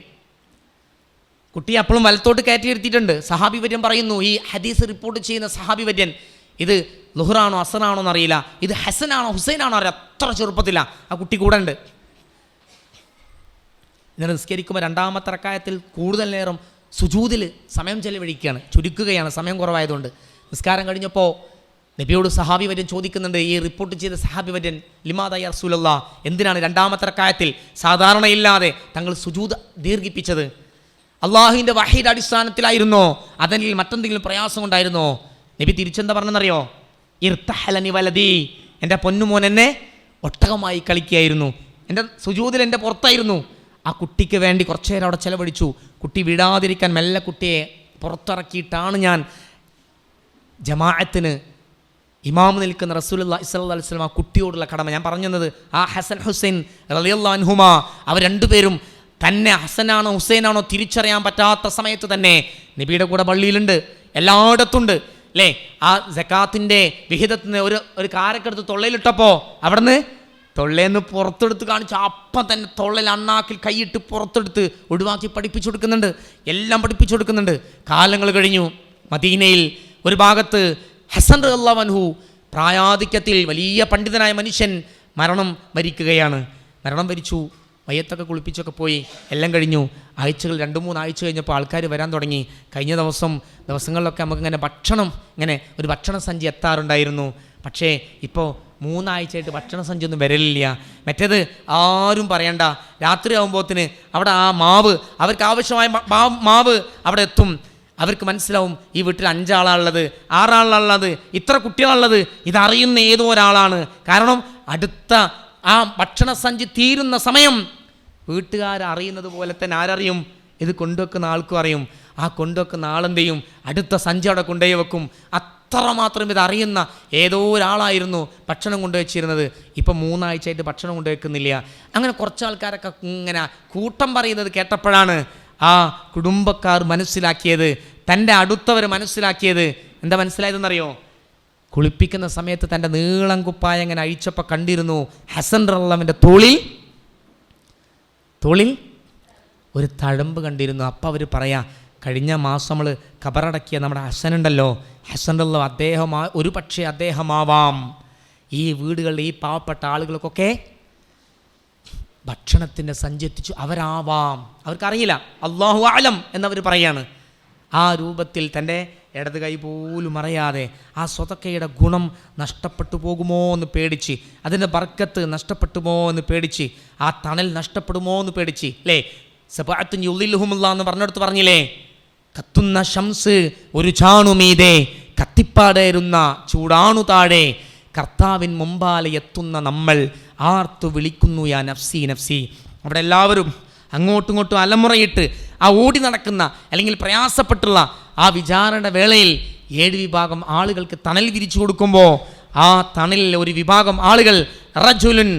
കുട്ടി അപ്പോഴും വലത്തോട്ട് കയറ്റി ഇരുത്തിയിട്ടുണ്ട്. സഹാബി വര്യൻ പറയുന്നു, ഈ ഹദീസ് റിപ്പോർട്ട് ചെയ്യുന്ന സഹാബി വര്യൻ, ഇത് ലുഹറാണോ അസറാണോ എന്നറിയില്ല, ഇത് ഹസനാണോ ഹുസൈനാണോ അറിയാം, അത്ര ചെറുപ്പത്തില്ല ആ കുട്ടി കൂടെ ഉണ്ട്. എന്നിട്ട് നിസ്കരിക്കുമ്പോൾ 2ാമത്തെ റക്അത്തിൽ കൂടുതൽ നേരം സുജൂദിൽ സമയം ചെലവഴിക്കുകയാണ്. ചുരുക്കുകയാണ്, സമയം കുറവായതുകൊണ്ട്. നിസ്കാരം കഴിഞ്ഞപ്പോൾ നബിയോട് സഹാബി വര്യൻ ചോദിക്കുന്നുണ്ട്, ഈ റിപ്പോർട്ട് ചെയ്ത സഹാബി വര്യൻ, ലിമാദാ യാ റസൂലല്ലാഹ്, എന്തിനാണ് 2ാമത്തെ റക്അത്തിൽ സാധാരണയില്ലാതെ തങ്ങൾ സുജൂദ് ദീർഘിപ്പിച്ചത്? അള്ളാഹുവിൻ്റെ വഹീയുടെ അടിസ്ഥാനത്തിലായിരുന്നോ അതല്ലെങ്കിൽ മറ്റെന്തെങ്കിലും പ്രയാസം ഉണ്ടായിരുന്നോ? നബി തിരിച്ചെന്താ പറഞ്ഞെന്നറിയോ? ഇർതഹലനി വലദി, എൻ്റെ പൊന്നുമോൻ എന്നെ ഒട്ടകമായി കളിക്കുകയായിരുന്നു, എൻ്റെ സുജൂദിൽ എൻ്റെ പുറത്തായിരുന്നു. ആ കുട്ടിക്ക് വേണ്ടി കുറച്ചു നേരം അവിടെ ചെലവഴിച്ചു. കുട്ടി വിടാതിരിക്കാൻ മെല്ലെ കുട്ടിയെ പുറത്തിറക്കിയിട്ടാണ് ഞാൻ ജമാഅത്തിന് ഇമാം നിൽക്കുന്ന റസൂലുള്ളാഹി സ്വല്ലല്ലാഹു അലൈഹി വസല്ലം ആ കുട്ടിയോടുള്ള കടമ ഞാൻ പറഞ്ഞത്. ആ ഹസൻ ഹുസൈൻ റളിയല്ലാഹു അൻഹുമാ അവർ 2 പേരും തന്നെ ഹസനാണോ ഹുസൈനാണോ തിരിച്ചറിയാൻ പറ്റാത്ത സമയത്ത് തന്നെ നബിയുടെ കൂടെ പള്ളിയിലുണ്ട്, എല്ലായിടത്തുണ്ട് അല്ലേ. ആ സക്കാത്തിൻ്റെ വിഹിതത്തിന് ഒരു കാരക്കെടുത്ത് തൊള്ളയിലിട്ടപ്പോൾ അവിടുന്ന് തൊള്ളേന്ന് പുറത്തെടുത്ത് കാണിച്ച് അപ്പം തന്നെ തൊള്ളയിൽ അണ്ണാക്കിൽ കൈയിട്ട് പുറത്തെടുത്ത് ഒഴിവാക്കി പഠിപ്പിച്ചു കൊടുക്കുന്നുണ്ട്. എല്ലാം പഠിപ്പിച്ചു കൊടുക്കുന്നുണ്ട്. കാലങ്ങൾ കഴിഞ്ഞു. മദീനയിൽ ഒരു ഭാഗത്ത് ഹസൻ റളിയല്ലാഹു അൻഹു പ്രായാധിക്യത്തിൽ വലിയ പണ്ഡിതനായ മനുഷ്യൻ മരണം വരിക്കുകയാണ്. മരണം വരിച്ചു. മയ്യത്തൊക്കെ കുളിപ്പിച്ചൊക്കെ പോയി, എല്ലാം കഴിഞ്ഞു. ആഴ്ചകൾ 2-3 ആഴ്ച കഴിഞ്ഞപ്പോൾ ആൾക്കാർ വരാൻ തുടങ്ങി. കഴിഞ്ഞ ദിവസങ്ങളിലൊക്കെ നമുക്കിങ്ങനെ ഇങ്ങനെ ഒരു ഭക്ഷണ സഞ്ചി എത്താറുണ്ടായിരുന്നു. പക്ഷേ ഇപ്പോൾ 3 ആഴ്ചയായിട്ട് ഭക്ഷണ സഞ്ചി ഒന്നും വരലില്ല. മറ്റേത് ആരും പറയണ്ട, രാത്രി ആകുമ്പോഴത്തിന് അവിടെ ആ മാവ്, അവർക്ക് ആവശ്യമായ മാവ് അവിടെ എത്തും. അവർക്ക് മനസ്സിലാവും ഈ വീട്ടിൽ 5 ആളാണുള്ളത്, 6 ആളാണുള്ളത്, ഇത്ര കുട്ടികളുള്ളത്. ഇതറിയുന്ന ഏതോ ഒരാളാണ്. കാരണം അടുത്ത ആ ഭക്ഷണ സഞ്ചി തീരുന്ന സമയം വീട്ടുകാരറിയുന്നത് പോലെ തന്നെ ആരറിയും? ഇത് കൊണ്ടുവെക്കുന്ന ആൾക്കും അറിയും. ആ കൊണ്ടുവെക്കുന്ന ആളെന്ത് ചെയ്യും? അടുത്ത സഞ്ചി അവിടെ കൊണ്ടുപോയി വെക്കും. അത്രമാത്രം ഇതറിയുന്ന ഏതോ ഒരാളായിരുന്നു ഭക്ഷണം കൊണ്ടുവച്ചിരുന്നത്. ഇപ്പം 3 ആഴ്ചയായിട്ട് ഭക്ഷണം കൊണ്ടുവെക്കുന്നില്ല. അങ്ങനെ കുറച്ച് ആൾക്കാരൊക്കെ ഇങ്ങനെ കൂട്ടം പറയുന്നത് കേട്ടപ്പോഴാണ് ആ കുടുംബക്കാർ മനസ്സിലാക്കിയത്, തൻ്റെ അടുത്തവർ മനസ്സിലാക്കിയത്. എന്താ മനസ്സിലായതെന്നറിയോ? കുളിപ്പിക്കുന്ന സമയത്ത് തൻ്റെ നീളം കുപ്പായ ഇങ്ങനെ അഴിച്ചപ്പോൾ കണ്ടിരുന്നു ഹസൻ റളിയല്ലാഹുവിൻ്റെ തോളിൽ ഒരു തഴമ്പ് കണ്ടിരുന്നു. അപ്പം അവർ പറയാ, കഴിഞ്ഞ മാസം നമ്മൾ ഖബറടക്കിയ നമ്മുടെ ഹസൻ ഉണ്ടല്ലോ, ഹസൻ റളിയല്ലാഹു ഒരു പക്ഷേ അദ്ദേഹമാവാം ഈ വീടുകളിൽ ഈ പാവപ്പെട്ട ആളുകൾക്കൊക്കെ ഭക്ഷണത്തിൻ്റെ സഞ്ചി എത്തിച്ചു, അവരാവാം. അവർക്കറിയില്ല, അല്ലാഹു അഅലം എന്നവർ പറയാണ്. ആ രൂപത്തിൽ തൻ്റെ ഇടത് കൈ പോലും അറിയാതെ ആ സ്വതക്കയുടെ ഗുണം നഷ്ടപ്പെട്ടു പോകുമോ എന്ന് പേടിച്ച്, അതിൻ്റെ ബർക്കത്ത് നഷ്ടപ്പെട്ടുമോ എന്ന് പേടിച്ച്, ആ തണൽ നഷ്ടപ്പെടുമോ എന്ന് പേടിച്ച്, അല്ലേ? സബഅത്തുൻ യുളില്ലുഹുമുല്ലാഹ് എന്ന് പറഞ്ഞെടുത്ത് പറഞ്ഞില്ലേ, കത്തുന്ന ഷംസ് ഒരു ചാണുമീതെ, കത്തിപ്പാടേരുന്ന ചൂടാണു താഴെ, കർത്താവിൻ മുമ്പാലെ എത്തുന്ന നമ്മൾ ആർത്തു വിളിക്കുന്നു യാ നഫ്സി നഫ്സി. അവിടെ എല്ലാവരും അങ്ങോട്ടും ഇങ്ങോട്ടും അലമുറയിട്ട് ആ ഓടി നടക്കുന്ന അല്ലെങ്കിൽ പ്രയാസപ്പെട്ടുള്ള ആ വിചാരണ വേളയിൽ 7 വിഭാഗം ആളുകൾക്ക് തണൽ വിരിച്ചു കൊടുക്കുമ്പോൾ ആ തണലിൽ ഒരു വിഭാഗം ആളുകൾ റജുലുൻ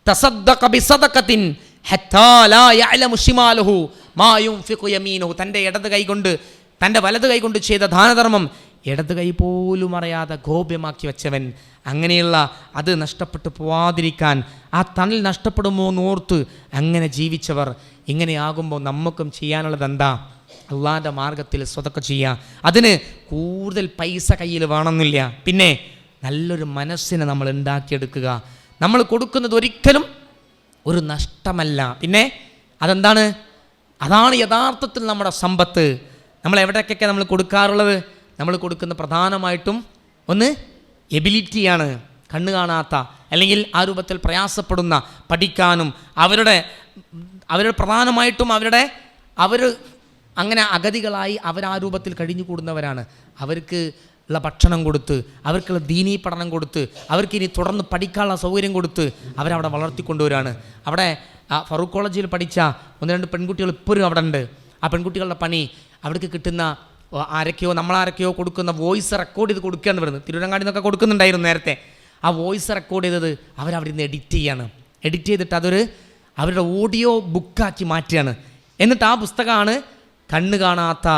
തസദ്ദഖ ബിസദഖത്തിൻ ഹത്താ ലാ യഅലമു ശിമാലുഹു മാ യുൻഫിഖു യമീനുഹു. തൻ്റെ ഇടത് കൈകൊണ്ട് തൻ്റെ വലത് കൈകൊണ്ട് ചെയ്ത ദാനധർമ്മം ഇടത് കൈ പോലും അറിയാതെ ഗോപ്യമാക്കി വെച്ചവൻ. അങ്ങനെയുള്ള അത് നഷ്ടപ്പെട്ടു പോവാതിരിക്കാൻ, ആ തണൽ നഷ്ടപ്പെടുമോ എന്നോർത്ത് അങ്ങനെ ജീവിച്ചവർ. ഇങ്ങനെയാകുമ്പോൾ നമുക്കും ചെയ്യാനുള്ളത് എന്താ? അള്ളാൻ്റെ മാർഗത്തിൽ സ്വതക്ക ചെയ്യുക. അതിന് കൂടുതൽ പൈസ കയ്യിൽ വേണമെന്നില്ല. പിന്നെ നല്ലൊരു മനസ്സിനെ നമ്മൾ ഉണ്ടാക്കിയെടുക്കുക. നമ്മൾ കൊടുക്കുന്നത് ഒരിക്കലും ഒരു നഷ്ടമല്ല. പിന്നെ അതെന്താണ്? അതാണ് യഥാർത്ഥത്തിൽ നമ്മുടെ സമ്പത്ത്. നമ്മൾ എവിടേക്കൊക്കെ നമ്മൾ കൊടുക്കാറുള്ളത്? നമ്മൾ കൊടുക്കുന്ന പ്രധാനമായിട്ടും ഒന്ന് എബിലിറ്റിയാണ്. കണ്ണ് കാണാത്ത അല്ലെങ്കിൽ ആ രൂപത്തിൽ പ്രയാസപ്പെടുന്ന, പഠിക്കാനും അവരുടെ പ്രധാനമായിട്ടും അവർ അങ്ങനെ അഗതികളായി ആ രൂപത്തിൽ കഴിഞ്ഞു കൂടുന്നവരാണ്. അവർക്ക് ഉള്ള ഭക്ഷണം കൊടുത്ത്, അവർക്കുള്ള ദീനീ പഠനം കൊടുത്ത്, അവർക്ക് ഇനി തുടർന്ന് പഠിക്കാനുള്ള സൗകര്യം കൊടുത്ത് അവരവിടെ വളർത്തിക്കൊണ്ടുവരാണ്. അവിടെ ഫറൂഖ് കോളേജിൽ പഠിച്ച 1-2 പെൺകുട്ടികൾ ഇപ്പോഴും അവിടെ ഉണ്ട്. ആ പെൺകുട്ടികളുടെ പണി അവർക്ക് കിട്ടുന്ന നമ്മളാരൊക്കെയോ കൊടുക്കുന്ന വോയിസ് റെക്കോർഡ് ചെയ്ത് കൊടുക്കുകയാണ് വരുന്നത്. തിരുവരങ്ങാടി നിന്നൊക്കെ കൊടുക്കുന്നുണ്ടായിരുന്നു നേരത്തെ. ആ വോയിസ് റെക്കോർഡ് ചെയ്തത് അവരവിടെ നിന്ന് എഡിറ്റ് ചെയ്യാണ്. എഡിറ്റ് ചെയ്തിട്ട് അവരുടെ ഓഡിയോ ബുക്കാക്കി മാറ്റുകയാണ്. എന്നിട്ട് ആ പുസ്തകമാണ് കണ്ണ് കാണാത്ത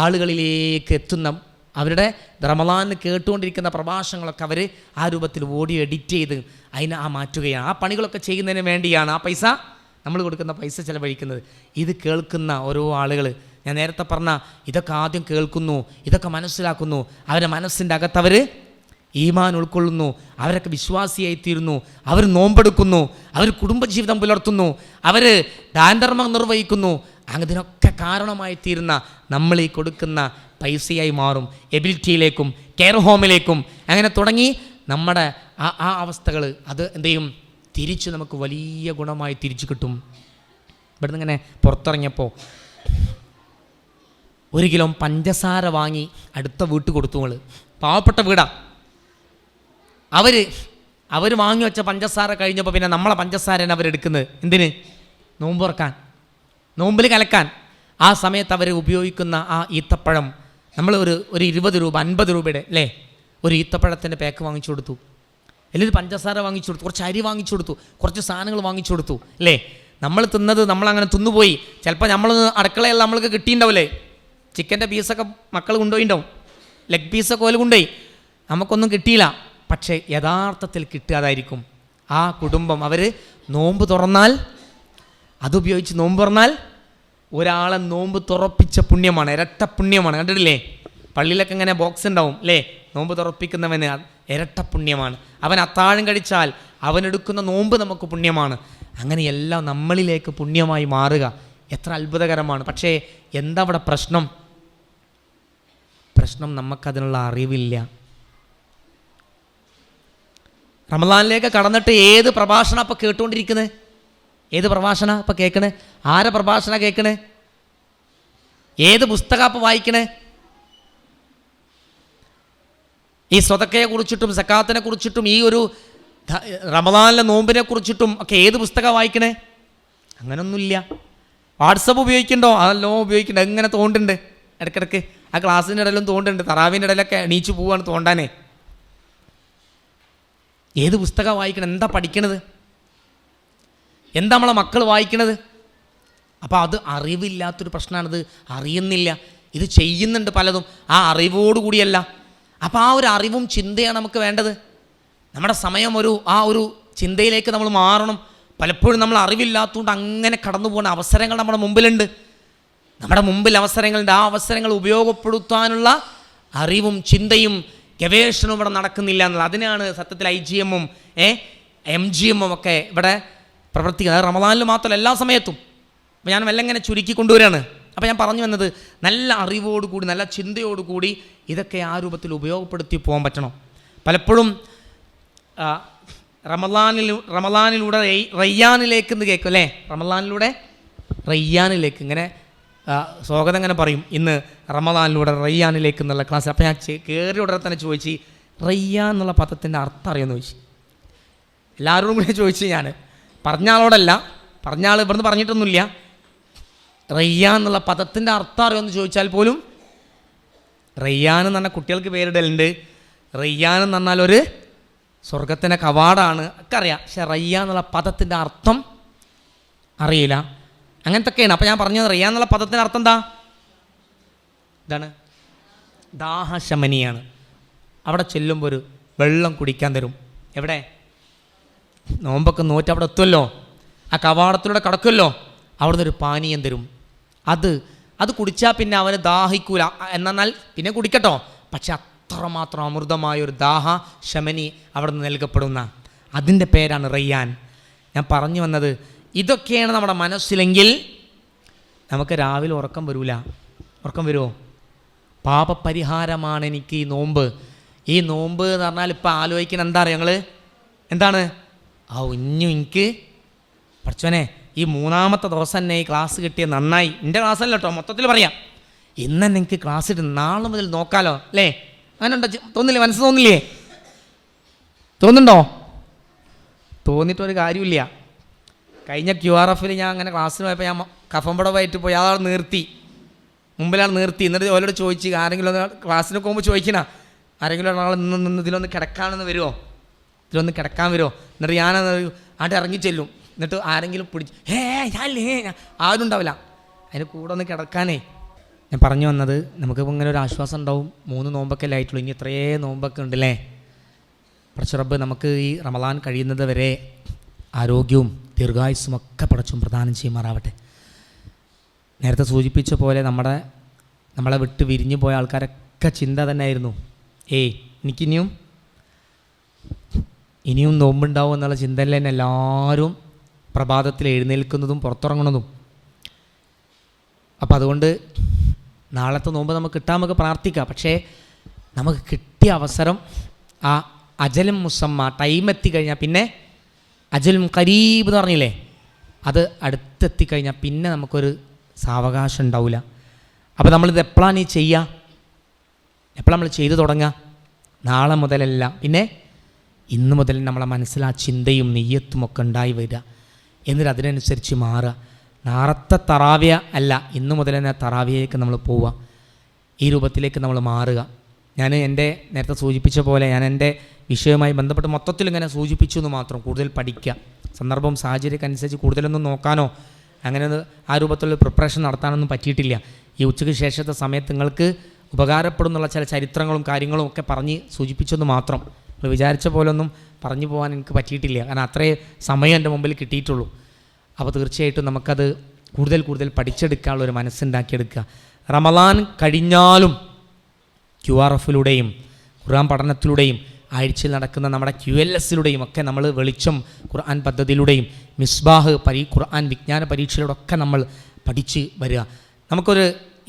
ആളുകളിലേക്ക് എത്തുന്ന, അവരുടെ റമളാനിൽ കേട്ടുകൊണ്ടിരിക്കുന്ന പ്രഭാഷണങ്ങളൊക്കെ അവർ ആ രൂപത്തിൽ ഓഡിയോ എഡിറ്റ് ചെയ്ത് അതിനെ മാറ്റുകയാണ്. ആ പണികളൊക്കെ ചെയ്യുന്നതിന് വേണ്ടിയാണ് ആ പൈസ, നമ്മൾ കൊടുക്കുന്ന പൈസ ചിലവഴിക്കുന്നത്. ഇത് കേൾക്കുന്ന ഓരോ ആളുകൾ, ഞാൻ നേരത്തെ പറഞ്ഞ ഇതൊക്കെ ആദ്യം കേൾക്കുന്നു, ഇതൊക്കെ മനസ്സിലാക്കുന്നു, അവരുടെ മനസ്സിൻ്റെ അകത്തവർ ഈമാൻ ഉൾക്കൊള്ളുന്നു, അവരൊക്കെ വിശ്വാസിയായിത്തീരുന്നു, അവർ നോമ്പെടുക്കുന്നു, അവർ കുടുംബജീവിതം പുലർത്തുന്നു, അവർ ദാനധർമ്മം നിർവഹിക്കുന്നു. അതിനൊക്കെ കാരണമായി തീരുന്ന നമ്മൾ ഈ കൊടുക്കുന്ന പൈസയായി മാറും. എബിലിറ്റിയിലേക്കും കെയർ ഹോമിലേക്കും അങ്ങനെ തുടങ്ങി നമ്മുടെ ആ അവസ്ഥകൾ അത് എന്ത് ചെയ്യും? തിരിച്ച് നമുക്ക് വലിയ ഗുണമായി തിരിച്ചു കിട്ടും. ഇവിടുന്ന് ഇങ്ങനെ പുറത്തിറങ്ങിയപ്പോൾ 1 കിലോ പഞ്ചസാര വാങ്ങി അടുത്ത വീട്ടിൽ കൊടുത്തു. പാവപ്പെട്ട വീടാ. അവർ വാങ്ങി വെച്ച പഞ്ചസാര കഴിഞ്ഞപ്പോൾ പിന്നെ നമ്മളെ പഞ്ചസാരനെ അവരെടുക്കുന്നത് എന്തിന്? നോമ്പ് തുറക്കാൻ, നോമ്പിൽ കലക്കാൻ. ആ സമയത്ത് അവർ ഉപയോഗിക്കുന്ന ആ ഈത്തപ്പഴം നമ്മൾ ഒരു 20 രൂപ 50 രൂപയുടെ അല്ലേ ഒരു ഈത്തപ്പഴത്തിൻ്റെ പാക്ക് വാങ്ങിച്ചു കൊടുത്തു, അല്ലെങ്കിൽ പഞ്ചസാര വാങ്ങിച്ചു കൊടുത്തു, കുറച്ച് അരി വാങ്ങിച്ചു കൊടുത്തു, കുറച്ച് സാധനങ്ങൾ വാങ്ങിച്ചു കൊടുത്തു അല്ലേ. നമ്മൾ തിന്നത് നമ്മളങ്ങനെ തിന്നുപോയി. ചിലപ്പോൾ നമ്മൾ അടുക്കളയെല്ലാം നമ്മൾക്ക് കിട്ടിയിട്ടുണ്ടാവില്ലേ, ചിക്കൻ്റെ പീസൊക്കെ മക്കൾ കൊണ്ടുപോയിണ്ടാവും, ലെഗ് പീസൊക്കെ ഓല് കൊണ്ടുപോയി, നമുക്കൊന്നും കിട്ടിയില്ല. പക്ഷേ യഥാർത്ഥത്തിൽ കിട്ടുകയായിരിക്കും. ആ കുടുംബം അവർ നോമ്പ് തുറന്നാൽ, അതുപയോഗിച്ച് നോമ്പ് തുറന്നാൽ ഒരാളെ നോമ്പ് തുറപ്പിച്ച പുണ്യമാണ്, ഇരട്ട പുണ്യമാണ്. കണ്ടിട്ടില്ലേ? പള്ളിയിലൊക്കെ ഇങ്ങനെ ബോക്സ് ഉണ്ടാവും അല്ലേ, നോമ്പ് തുറപ്പിക്കുന്നവന് ഇരട്ട പുണ്യമാണ്. അവൻ അത്താഴം കഴിച്ചാൽ അവനെടുക്കുന്ന നോമ്പ് നമുക്ക് പുണ്യമാണ്. അങ്ങനെയെല്ലാം നമ്മളിലേക്ക് പുണ്യമായി മാറുക എത്ര അത്ഭുതകരമാണ്. പക്ഷേ എന്താ അവിടെ പ്രശ്നം? നമുക്കതിനുള്ള അറിവില്ല. റമളാനിലേക്ക് കടന്നിട്ട് ഏത് പ്രഭാഷണം അപ്പം കേട്ടുകൊണ്ടിരിക്കുന്നത്? ഏത് പ്രഭാഷണ ഇപ്പം കേൾക്കണേ? ആരെ പ്രഭാഷണ കേൾക്കണേ? ഏത് പുസ്തകം അപ്പം വായിക്കണേ? ഈ സ്വതക്കയെ കുറിച്ചിട്ടും സക്കാത്തിനെ കുറിച്ചിട്ടും ഈ ഒരു റമളാനിലെ നോമ്പിനെ കുറിച്ചിട്ടും ഒക്കെ ഏത് പുസ്തകം വായിക്കണേ? അങ്ങനൊന്നുമില്ല. വാട്സപ്പ് ഉപയോഗിക്കണ്ടോ? അതെല്ലോ ഉപയോഗിക്കണ്ട. എങ്ങനെ തോണ്ടുണ്ട് ഇടയ്ക്കിടയ്ക്ക്. ആ ക്ലാസ്സിൻ്റെ ഇടയിലും തോണ്ടുണ്ട്. തറാവിൻ്റെ ഇടയിലൊക്കെ എണീച്ച് പോവാണ് തോണ്ടാനേ. ഏത് പുസ്തകം വായിക്കണം? എന്താ പഠിക്കണത്? എന്താ നമ്മളെ മക്കൾ വായിക്കണത്? അപ്പോൾ അത് അറിവില്ലാത്തൊരു പ്രശ്നമാണിത്. അറിയുന്നില്ല. ഇത് ചെയ്യുന്നുണ്ട് പലതും ആ അറിവോടുകൂടിയല്ല. അപ്പോൾ ആ ഒരു അറിവും ചിന്തയാണ് നമുക്ക് വേണ്ടത്. നമ്മുടെ സമയം ആ ഒരു ചിന്തയിലേക്ക് നമ്മൾ മാറണം. പലപ്പോഴും നമ്മൾ അറിവില്ലാത്തതുകൊണ്ട് അങ്ങനെ കടന്നു പോകുന്ന അവസരങ്ങൾ നമ്മുടെ മുമ്പിലുണ്ട്. നമ്മുടെ മുമ്പിൽ അവസരങ്ങളുണ്ട്. ആ അവസരങ്ങൾ ഉപയോഗപ്പെടുത്താനുള്ള അറിവും ചിന്തയും ഗവേഷണവും ഇവിടെ നടക്കുന്നില്ല എന്നുള്ള. അതിനാണ് സത്യത്തിൽ IGM-ഉം MGM-ഉം ഒക്കെ ഇവിടെ പ്രവർത്തിക്കുന്നത്. റമളാനിൽ മാത്രമല്ല, എല്ലാ സമയത്തും. അപ്പോൾ ഞാൻ മെല്ലെ ഇങ്ങനെ ചുരുക്കി കൊണ്ടുവരികയാണ്. അപ്പോൾ ഞാൻ പറഞ്ഞു വന്നത്, നല്ല അറിവോടുകൂടി നല്ല ചിന്തയോടുകൂടി ഇതൊക്കെ ആ രൂപത്തിൽ ഉപയോഗപ്പെടുത്തി പോകാൻ പറ്റണം. പലപ്പോഴും റമളാനിലൂടെ റയ്യാനിലേക്ക് എന്ന് കേൾക്കും അല്ലേ? റമളാനിലൂടെ റയ്യാനിലേക്ക് ഇങ്ങനെ സ്വാഗതം ഇങ്ങനെ പറയും, ഇന്ന് റമളാനിലൂടെ റയ്യാനിലേക്ക് എന്നുള്ള ക്ലാസ്. അപ്പോൾ ഞാൻ കയറി ഉടനെ തന്നെ ചോദിച്ചു, റയ്യാൻ എന്നുള്ള പദത്തിൻ്റെ അർത്ഥം അറിയുമെന്ന് ചോദിച്ചു. എല്ലാവരോടും കൂടി ചോദിച്ചു. ഞാൻ പറഞ്ഞ ആളോടല്ല, പറഞ്ഞ ആൾ ഇവിടുന്ന് പറഞ്ഞിട്ടൊന്നുമില്ല. റയ്യാൻ എന്നുള്ള പദത്തിൻ്റെ അർത്ഥം അറിയുമെന്ന് ചോദിച്ചാൽ പോലും, റയ്യാൻ എന്ന് പറഞ്ഞാൽ കുട്ടികൾക്ക് പേരിടലുണ്ട്. റയ്യാൻ എന്ന് പറഞ്ഞാൽ ഒരു സ്വർഗത്തിൻ്റെ കവാടാണ് ഒക്കെ അറിയാം. പക്ഷെ റയ്യാൻ എന്നുള്ള പദത്തിൻ്റെ അർത്ഥം അറിയില്ല. അങ്ങനത്തൊക്കെയാണ്. അപ്പോൾ ഞാൻ പറഞ്ഞത് റയ്യാൻ എന്നുള്ള പദത്തിൻ്റെ അർത്ഥം എന്താ? ഇതാണ്, ദാഹശമനിയാണ്. അവിടെ ചെല്ലുമ്പോൾ ഒരു വെള്ളം കുടിക്കാൻ തരും. എവിടെ? നോമ്പൊക്കെ നോറ്റ് അവിടെ എത്തുമല്ലോ, ആ കവാടത്തിലൂടെ കടക്കുമല്ലോ, അവിടുന്ന് ഒരു പാനീയം തരും. അത് കുടിച്ചാൽ പിന്നെ അവന് ദാഹിക്കൂല. എന്നാൽ പിന്നെ കുടിക്കട്ടോ, പക്ഷെ അത്രമാത്രം അമൃതമായൊരു ദാഹശമനി അവിടെ നിന്ന് നൽകപ്പെടുന്ന അതിൻ്റെ പേരാണ് റയ്യാൻ. ഞാൻ പറഞ്ഞു വന്നത്, ഇതൊക്കെയാണ് നമ്മുടെ മനസ്സിലെങ്കിൽ നമുക്ക് രാവിലെ ഉറക്കം വരില്ല. ഉറക്കം വരുമോ? പാപപരിഹാരമാണ് എനിക്ക് ഈ നോമ്പ്. ഈ നോമ്പ് എന്ന് പറഞ്ഞാൽ ഇപ്പം ആലോചിക്കണം, എന്താ അറിയാം ഞങ്ങൾ? എന്താണ് എനിക്ക് പഠിച്ചോനെ ഈ 3-ാമത്തെ ദിവസം തന്നെ ഈ ക്ലാസ് കിട്ടിയത് നന്നായി. എൻ്റെ ക്ലാസ്സല്ല കേട്ടോ, മൊത്തത്തിൽ പറയാം. ഇന്ന് തന്നെ എനിക്ക് ക്ലാസ് ഇട്ട് നാളെ മുതൽ നോക്കാലോ അല്ലേ? അങ്ങനെ ഉണ്ടോ? തോന്നില്ലേ? മനസ്സ് തോന്നില്ലേ? തോന്നുന്നുണ്ടോ? തോന്നിയിട്ടൊരു കാര്യമില്ല. കഴിഞ്ഞ QRF-ൽ ഞാൻ അങ്ങനെ ക്ലാസ്സിന് പോയപ്പോൾ ഞാൻ കഫമ്പടവായിട്ട് പോയി. അയാൾ മുമ്പിലാണ് നിർത്തി. എന്നിട്ട് ഓരോട് ചോദിച്ച്, ആരെങ്കിലും ഒന്ന് ക്ലാസ്സിന് പോകുമ്പോൾ ചോദിക്കണ, ആരെങ്കിലും ഒരാൾ നിന്ന് ഇതിലൊന്ന് കിടക്കാനെന്ന് വരുമോ? ഇതിലൊന്ന് കിടക്കാൻ വരുമോ? എന്നിട്ട് ഞാനത് ആട്ട് ഇറങ്ങി ചെല്ലും. എന്നിട്ട് ആരെങ്കിലും പിടിച്ച് ആരും ഉണ്ടാവില്ല, അതിന് കൂടെ ഒന്ന് കിടക്കാനേ. ഞാൻ പറഞ്ഞു വന്നത്, നമുക്കിപ്പോൾ ഇങ്ങനെ ഒരു ആശ്വാസം ഉണ്ടാവും. 3 നോമ്പൊക്കെ അല്ലേ ആയിട്ടുള്ളൂ, ഇനി ഇത്രയേ നോമ്പൊക്കെ ഉണ്ടല്ലേ. പടച്ച റബ്ബ് നമുക്ക് ഈ റമളാൻ കഴിയുന്നത് വരെ ആരോഗ്യവും ദീർഘായുസ്സും ഒക്കെ പടച്ചും പ്രദാനം ചെയ്യുമാറാവട്ടെ. നേരത്തെ സൂചിപ്പിച്ച പോലെ നമ്മളെ വിട്ട് വിരിഞ്ഞു പോയ ആൾക്കാരൊക്കെ ചിന്ത തന്നെ ആയിരുന്നു, എനിക്കിനിയും നോമ്പുണ്ടാവും എന്നുള്ള ചിന്തയിൽ തന്നെ എല്ലാവരും പ്രഭാതത്തിൽ എഴുന്നേൽക്കുന്നതും പുറത്തിറങ്ങുന്നതും. അപ്പം അതുകൊണ്ട് നാളത്തെ നോമ്പ് നമുക്ക് കിട്ടാൻ നമുക്ക് പ്രാർത്ഥിക്കാം. പക്ഷേ നമുക്ക് കിട്ടിയ അവസരം ആ അജലും മുസമ്മ ടൈം എത്തിക്കഴിഞ്ഞാൽ പിന്നെ അജലും കരീബ് എന്ന് പറഞ്ഞില്ലേ, അത് അടുത്തെത്തിക്കഴിഞ്ഞാൽ പിന്നെ നമുക്കൊരു സാവകാശം ഉണ്ടാവില്ല. അപ്പോൾ നമ്മളിത് എപ്പോഴാണ് ചെയ്യുക? എപ്പോഴാണ് നമ്മൾ ചെയ്തു തുടങ്ങുക? നാളെ മുതലല്ല, പിന്നെ ഇന്ന് മുതൽ നമ്മളെ മനസ്സിൽ ആ ചിന്തയും നെയ്യത്തും ഒക്കെ ഉണ്ടായി വരിക. എന്നിട്ട് അതിനനുസരിച്ച് മാറുക. നാളത്തെ തറാവിയ അല്ല, ഇന്ന് മുതൽ തന്നെ തറാവിയയിലേക്ക് നമ്മൾ പോവുക. ഈ രൂപത്തിലേക്ക് നമ്മൾ മാറുക. ഞാൻ നേരത്തെ സൂചിപ്പിച്ച പോലെ ഞാൻ എൻ്റെ വിഷയവുമായി ബന്ധപ്പെട്ട് മൊത്തത്തിൽ ഇങ്ങനെ സൂചിപ്പിച്ചു എന്ന് മാത്രം. കൂടുതൽ പഠിക്കുക, സന്ദർഭവും സാഹചര്യമൊക്കെ അനുസരിച്ച് കൂടുതലൊന്നും നോക്കാനോ അങ്ങനെ ആ രൂപത്തിലുള്ള പ്രിപ്പറേഷൻ നടത്താനൊന്നും പറ്റിയിട്ടില്ല. ഈ ഉച്ചയ്ക്ക് ശേഷത്തെ സമയത്ത് നിങ്ങൾക്ക് ഉപകാരപ്പെടുന്നുള്ള ചില ചരിത്രങ്ങളും കാര്യങ്ങളും ഒക്കെ പറഞ്ഞ് സൂചിപ്പിച്ചെന്ന് മാത്രം. നിങ്ങൾ വിചാരിച്ച പോലൊന്നും പറഞ്ഞു പോകാൻ എനിക്ക് പറ്റിയിട്ടില്ല, കാരണം അത്രേ സമയം എൻ്റെ മുമ്പിൽ കിട്ടിയിട്ടുള്ളൂ. അപ്പോൾ തീർച്ചയായിട്ടും നമുക്കത് കൂടുതൽ പഠിച്ചെടുക്കാനുള്ളൊരു മനസ്സുണ്ടാക്കിയെടുക്കുക. റമളാൻ കഴിഞ്ഞാലും QRF-ലൂടെയും ഖുർആൻ പഠനത്തിലൂടെയും ആഴ്ചയിൽ നടക്കുന്ന നമ്മുടെ QLSലൂടെയും ഒക്കെ നമ്മൾ വെളിച്ചം ഖുർആൻ പദ്ധതിയിലൂടെയും മിസ്ബാഹ് ഖുർആൻ വിജ്ഞാന പരീക്ഷയിലൂടെ ഒക്കെ നമ്മൾ പഠിച്ച് വരിക. നമുക്കൊരു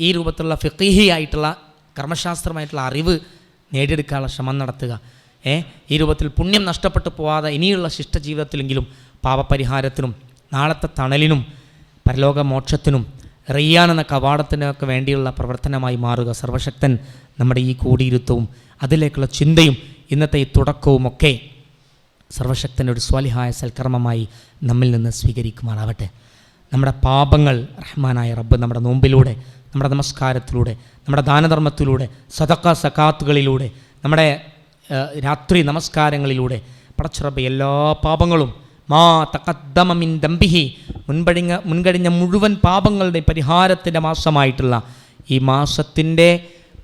ഈ രൂപത്തിലുള്ള ഫിഖീഹി ആയിട്ടുള്ള കർമ്മശാസ്ത്രമായിട്ടുള്ള അറിവ് നേടിയെടുക്കാനുള്ള ശ്രമം നടത്തുക. ഈ രൂപത്തിൽ പുണ്യം നഷ്ടപ്പെട്ടു പോവാതെ ഇനിയുള്ള ശിഷ്ടജീവിതത്തിലെങ്കിലും പാപപരിഹാരത്തിനും നാളത്തെ തണലിനും പരലോക മോക്ഷത്തിനും റയ്യാൻ എന്ന കവാടത്തിനൊക്കെ വേണ്ടിയുള്ള പ്രവർത്തനമായി മാറുക. സർവശക്തൻ നമ്മുടെ ഈ കൂടിയിരുത്തവും അതിലേക്കുള്ള ചിന്തയും ഇന്നത്തെ ഈ തുടക്കവും ഒക്കെ സർവശക്തൻ്റെ ഒരു സ്വാലിഹായ സൽക്കർമ്മമായി നമ്മിൽ നിന്ന് സ്വീകരിക്കുമാറാവട്ടെ. നമ്മുടെ പാപങ്ങൾ റഹ്മാനായ റബ്ബ് നമ്മുടെ നോമ്പിലൂടെ, നമ്മുടെ നമസ്കാരത്തിലൂടെ, നമ്മുടെ ദാനധർമ്മത്തിലൂടെ, സദഖ സകാത്തുകളിലൂടെ, നമ്മുടെ രാത്രി നമസ്കാരങ്ങളിലൂടെ പടച്ചറബ് എല്ലാ പാപങ്ങളും മാ തഖദ്ദമ മിൻ ദംബിഹി മുൻകഴിഞ്ഞ മുഴുവൻ പാപങ്ങളുടെ പരിഹാരത്തിൻ്റെ മാസമായിട്ടുള്ള ഈ മാസത്തിൻ്റെ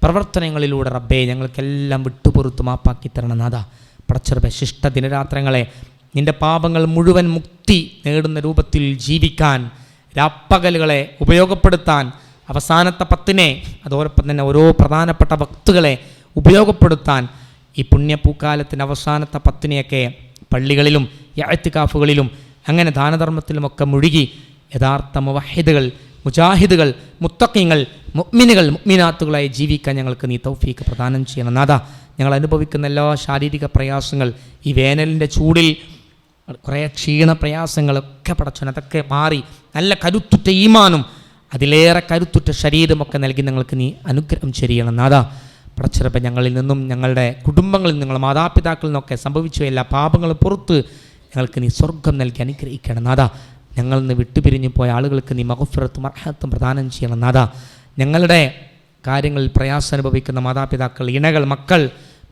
പ്രവർത്തനങ്ങളിലൂടെ റബ്ബേ ഞങ്ങൾക്കെല്ലാം വിട്ടുപുറത്ത് മാപ്പാക്കി തരണം നാഥാ. പടച്ചറബെ ശിഷ്ട ദിനരാത്രങ്ങളെ നിൻ്റെ പാപങ്ങൾ മുഴുവൻ മുക്തി നേടുന്ന രൂപത്തിൽ ജീവിക്കാൻ, രാപ്പകലുകളെ ഉപയോഗപ്പെടുത്താൻ, അവസാനത്തെ 10 അതോടൊപ്പം തന്നെ ഓരോ പ്രധാനപ്പെട്ട വക്തുകളെ ഉപയോഗപ്പെടുത്താൻ ഈ പുണ്യപൂക്കാലത്തിൻ്റെ അവസാനത്തെ 10 പള്ളികളിലും ഇഅ്തികാഫുകളിലും അങ്ങനെ ദാനധർമ്മത്തിലുമൊക്കെ മുഴുകി യഥാർത്ഥ മുവഹിദുകൾ, മുജാഹിദുകൾ, മുത്തഖീങ്ങൾ, മുഅ്മിനുകൾ, മുഅ്മിനാത്തുകളായി ജീവിക്കാൻ ഞങ്ങൾക്ക് നീ തൗഫീക്ക് പ്രദാനം ചെയ്യണം നാഥാ. ഞങ്ങൾ അനുഭവിക്കുന്ന എല്ലാ ശാരീരിക പ്രയാസങ്ങൾ, ഈ വേനലിൻ്റെ ചൂടിൽ കുറേ ക്ഷീണ പ്രയാസങ്ങളൊക്കെ പടച്ചോൻ അതൊക്കെ മാറി നല്ല കരുത്തുറ്റ ഈമാനും അതിലേറെ കരുത്തുറ്റ ശരീരമൊക്കെ നൽകി ഞങ്ങൾക്ക് നീ അനുഗ്രഹം ചെയ്യണം നാഥാ. പടച്ചറബ് ഞങ്ങളിൽ നിന്നും ഞങ്ങളുടെ കുടുംബങ്ങളിൽ നിന്നും മാതാപിതാക്കളിൽ നിന്നൊക്കെ സംഭവിച്ച എല്ലാ പാപങ്ങളും പുറത്ത് ഞങ്ങൾക്ക് നീ സ്വർഗം നൽകി അനുഗ്രഹിക്കണം നാഥാ. ഞങ്ങളിൽ നിന്ന് വിട്ടുപിരിഞ്ഞു പോയ ആളുകൾക്ക് നീ മഗ്ഫിറത്തും മർഹമത്തും പ്രദാനം ചെയ്യണം നാഥാ. ഞങ്ങളുടെ കാര്യങ്ങളിൽ പ്രയാസം അനുഭവിക്കുന്ന മാതാപിതാക്കൾ, ഇണകൾ, മക്കൾ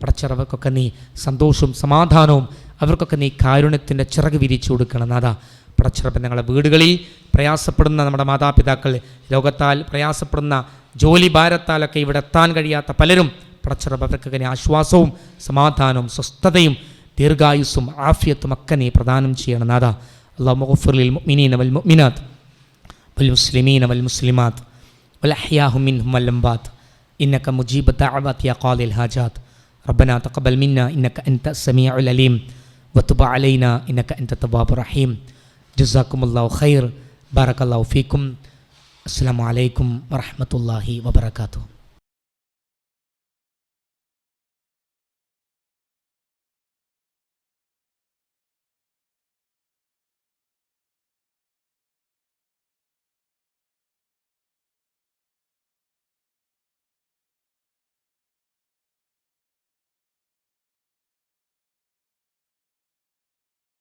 പടച്ചറബക്കൊക്കെ നീ സന്തോഷവും സമാധാനവും അവർക്കൊക്കെ നീ കാരുണ്യത്തിൻ്റെ ചിറക് വിരിച്ചു കൊടുക്കണം നാഥാ. പടച്ചറബ് ഞങ്ങളുടെ വീടുകളിൽ പ്രയാസപ്പെടുന്ന നമ്മുടെ മാതാപിതാക്കൾ, ലോകത്താൽ പ്രയാസപ്പെടുന്ന ജോലി ഭാരത്താലൊക്കെ ഇവിടെ എത്താൻ കഴിയാത്ത പലരും പടച്ചറബ് അവർക്കൊക്കെ നീ ആശ്വാസവും സമാധാനവും സ്വസ്ഥതയും ദീർഘായുസ്സും ആഫിയത്തും ഒക്കെ നീ പ്രദാനം ചെയ്യണം നാഥാ. അല്ലാഹുമ്മ ഗ്ഫിർ ലിൽ മുഅ്മിനീന വൽ മുഅ്മിനാത്ത് വൽ മുസ്ലിമീന വൽ മുസ്ലിമാത്ത് വൽ അഹ്യാഹു മിൻഹും വൽ അംവാത്ത് ഇന്നക മുജീബു ദഅവാതി യാ ഖാദിൽ ഹാജാത്ത് റബ്ബനാ തഖബ്ബൽ മിന്നാ ഇന്നക അൻത സമീഉൽ അലീം വതുബ് അലൈനാ ഇന്നക അൻത തവ്വാബുർ റഹീം. ജസാക്കുമുല്ലാഹു ഖൈർ. ബാറകല്ലാഹു ഫീക്കും. അസ്സലാമു അലൈക്കും വറഹ്മത്തുള്ളാഹി വബറകാതുഹു.